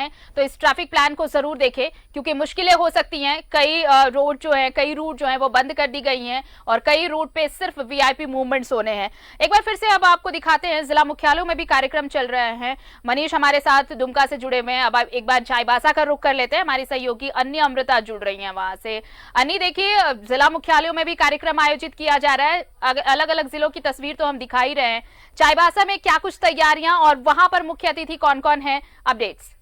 हैं तो इस ट्रैफिक प्लान को जरूर देखें, क्योंकि मुश्किलें हो सकती हैं। कई रोड जो है, कई रूट जो है वो बंद कर दी गई हैं और कई रूट पे सिर्फ वीआईपी मूवमेंट्स होने हैं। एक बार फिर से अब आपको दिखाते हैं, जिला मुख्यालयों में भी कार्यक्रम चल रहे हैं। मनीष हमारे साथ दुमका से जुड़े हुए हैं। अब एक बार चाईबासा का रुख कर लेते हैं, हमारी सहयोगी अन्य अमृता जुड़ रही हैं वहां से। अन्य देखिए, जिला मुख्यालयों में भी कार्यक्रम आयोजित किया जा रहा है। अलग अलग जिलों की तस्वीर तो हम दिखा ही रहे हैं। चाईबासा में क्या कुछ तैयारियां और वहां पर मुख्य अतिथि कौन कौन है, अपडेट्स।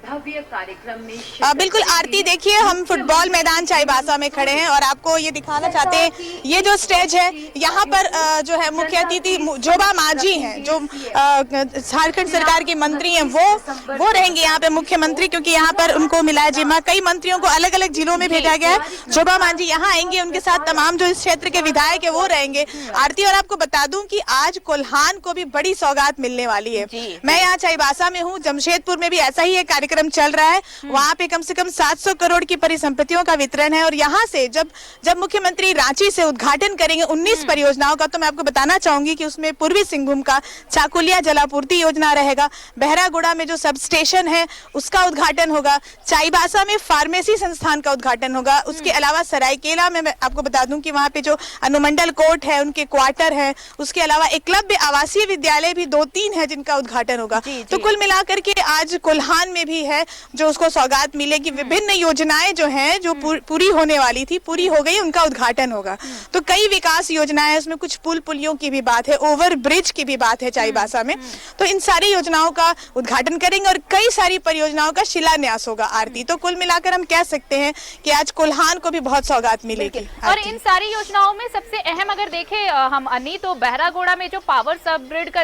भव्य कार्यक्रम में बिल्कुल आरती, देखिए हम फुटबॉल मैदान चाईबासा में खड़े हैं और आपको ये दिखाना चाहते हैं, ये जो स्टेज है यहाँ पर जो है मुख्य अतिथि जोबा मांझी हैं, जो झारखंड सरकार के मंत्री हैं, वो रहेंगे यहाँ पे मुख्यमंत्री, क्योंकि यहाँ पर उनको मिला है जिम्मा। कई मंत्रियों को अलग अलग जिलों में भेजा गया है। जोबा मांझी यहाँ आएंगे, उनके साथ तमाम जो इस क्षेत्र के विधायक है वो रहेंगे। आरती, और आपको बता दूं कि आज कोल्हान को भी बड़ी सौगात मिलने वाली है। मैं यहाँ चाईबासा में हूँ, जमशेदपुर में भी ऐसा ही एक कार्यक्रम चल रहा है। वहां पे कम से कम 700 करोड़ की परिसंपत्तियों का वितरण है और यहाँ से जब मुख्यमंत्री रांची से उद्घाटन करेंगे 19 परियोजनाओं का, तो मैं आपको बताना चाहूंगी कि उसमें पूर्वी सिंहभूम का चाकुलिया जलापूर्ति योजना रहेगा, बहरागोड़ा में जो सब स्टेशन है उसका उद्घाटन होगा, चाईबासा में फार्मेसी संस्थान का उद्घाटन होगा। उसके अलावा सरायकेला में मैं आपको बता दूं कि वहां पे जो अनुमंडल कोर्ट है, उनके क्वार्टर है, उसके अलावा एकलव्य आवासीय विद्यालय भी 2-3 है जिनका उद्घाटन होगा। तो कुल मिलाकर के आज कोल्हान में भी है जो उसको सौगात मिलेगी। विभिन्न योजनाएं जो हैं जो पूरी होने वाली थी, पूरी हो गई, उनका उद्घाटन होगा। तो कई विकास योजनाएं, उसमें कुछ पुल पुलियों की भी बात है, ओवर ब्रिज की भी बात है चाईबासा में। तो इन सारी योजनाओं का उद्घाटन करेंगे और कई सारी परियोजनाओं का शिलान्यास होगा। आरती, तो कुल मिलाकर हम कह सकते हैं कि आज कोल्हान को भी बहुत सौगात मिलेगी। और इन सारी योजनाओं में सबसे अहम अगर देखें हम अन्नी, तो बहरागोड़ा में जो पावर सब ग्रिड का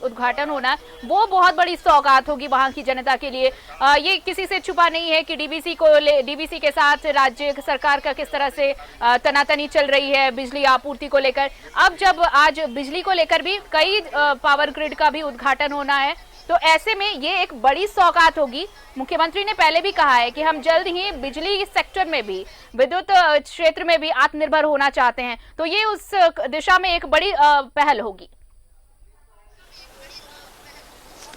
उद्घाटन होना है वो बहुत बड़ी सौगात होगी वहां की जनता के लिए। ये किसी से छुपा नहीं है कि डीवीसी के साथ राज्य सरकार का किस तरह से तनातनी चल रही है बिजली आपूर्ति को लेकर। अब जब आज बिजली को लेकर भी कई पावर ग्रिड का भी उद्घाटन होना है, तो ऐसे में ये एक बड़ी सौगात होगी। मुख्यमंत्री ने पहले भी कहा है कि हम जल्द ही बिजली सेक्टर में भी, विद्युत क्षेत्र में भी आत्मनिर्भर होना चाहते हैं, तो ये उस दिशा में एक बड़ी पहल होगी।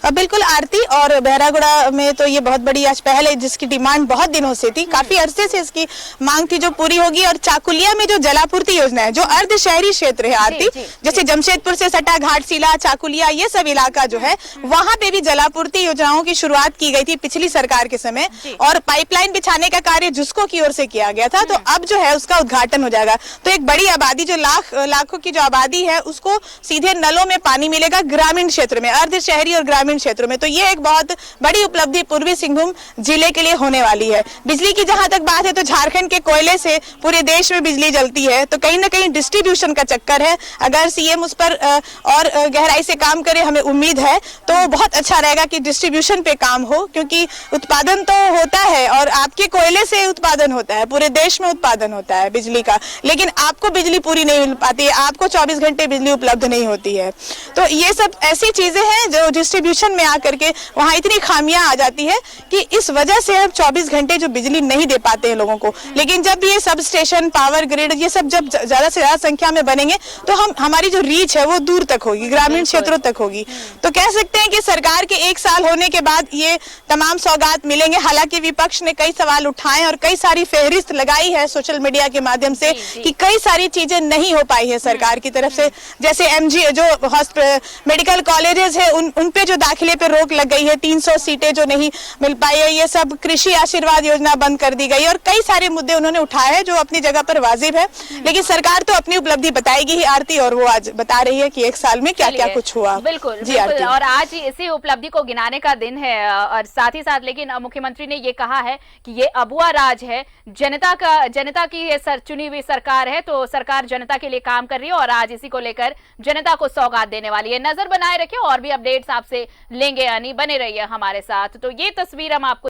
बिल्कुल आरती, और बहरागोड़ा में तो ये बहुत बड़ी आज पहल है जिसकी डिमांड बहुत दिनों से थी, काफी अरसे से इसकी मांग थी, जो पूरी होगी। और चाकुलिया में जो जलापूर्ति योजना है, जो अर्ध शहरी क्षेत्र है आरती, जैसे जमशेदपुर से सटा घाटशिला, चाकुलिया, ये सब इलाका जो है, वहां पे भी जलापूर्ति योजनाओं की शुरुआत की गई थी पिछली सरकार के समय, और पाइपलाइन बिछाने का कार्य जुस्को की ओर से किया गया था। तो अब जो है उसका उद्घाटन हो जाएगा। तो एक बड़ी आबादी, जो लाखों की जो आबादी है, उसको सीधे नलों में पानी मिलेगा ग्रामीण क्षेत्र में, अर्ध शहरी और ग्रामीण क्षेत्रों में। तो ये एक बहुत बड़ी उपलब्धि पूर्वी सिंहभूम जिले के लिए होने वाली है। बिजली की जहां तक बात है, तो झारखंड के कोयले से पूरे देश में बिजली जलती है, तो कहीं ना कहीं डिस्ट्रीब्यूशन का चक्कर है। अगर सीएम उस पर और गहराई से काम करे, हमें उम्मीद है, तो बहुत अच्छा रहेगा कि डिस्ट्रीब्यूशन पे काम हो, क्योंकि उत्पादन तो होता है और आपके कोयले से उत्पादन होता है, पूरे देश में उत्पादन होता है बिजली का, लेकिन आपको बिजली पूरी नहीं मिल पाती है, आपको 24 घंटे बिजली उपलब्ध नहीं होती है। तो ये सब ऐसी चीजें हैं जो डिस्ट्रीब्यूशन में आकर के वहां इतनी खामियां आ जाती है कि इस वजह से हम 24 घंटे जो बिजली नहीं दे पाते हैं लोगों को। लेकिन जब ये सब स्टेशन, पावर ग्रिड, ये सब जब ज्यादा से ज्यादा संख्या में बनेंगे, तो हमारी जो रीच है वो दूर तक होगी, ग्रामीण क्षेत्रों तक होगी। तो कह सकते हैं कि सरकार के 1 साल होने के बाद ये तमाम सौगात मिलेंगे। हालांकि विपक्ष ने कई सवाल उठाए और कई सारी फहरिस्त लगाई है सोशल मीडिया के माध्यम से कि कई सारी चीजें नहीं हो पाई है सरकार की तरफ से, जैसे एमजी जो मेडिकल कॉलेजेस है उन पे जो दाखिले पे रोक लग गई है, 300 सीटें जो नहीं मिल पाई है, ये सब कृषि आशीर्वाद योजना बंद कर दी गई, और कई सारे मुद्दे उन्होंने उठाए हैं जो अपनी जगह पर वाजिब है। लेकिन सरकार तो अपनी उपलब्धि बताएगी ही आरती, और वो आज बता रही है कि 1 साल में क्या क्या कुछ हुआ। बिल्कुल, बिल्कुल। और आज इसी उपलब्धि को गिनाने का दिन है, और साथ ही साथ लेकिन मुख्यमंत्री ने ये कहा है कि ये अबुआ राज है, जनता की ये चुनी हुई सरकार है, तो सरकार जनता के लिए काम कर रही है और आज इसी को लेकर जनता को सौगात देने वाली है। नजर बनाए रखिए, और भी अपडेट्स आपसे लेंगे, यानी बने रहिए हमारे साथ। तो ये तस्वीर हम आपको